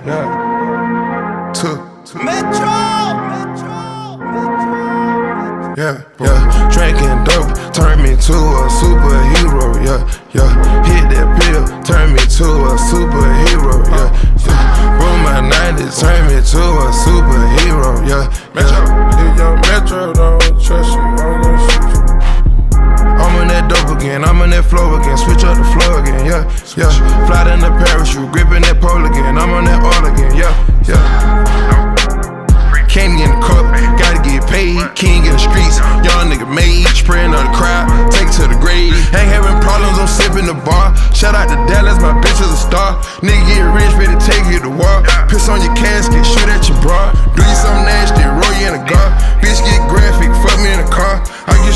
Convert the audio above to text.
yeah. Metro. Yeah, yeah. Drinking dope turned me to a superhero. Yeah, yeah. Hit that pill, turned me to a superhero. Yeah, yeah. Roll my 90s, turned me to a superhero. Yeah, Metro, if young Metro don't trust you, I'm gonna shoot you. I'm on that dope again, I'm on that flow again. Switch up the flow again, yeah, yeah. Fly in the parachute, gripping that pole again. I'm on that all again, yeah, yeah. Candy in the cup, gotta get paid. King in the streets, young nigga made. Spraying on the crowd, take it to the grave. Ain't having problems, I'm sipping the bar. Shout out to Dallas, my bitch is a star. Nigga get rich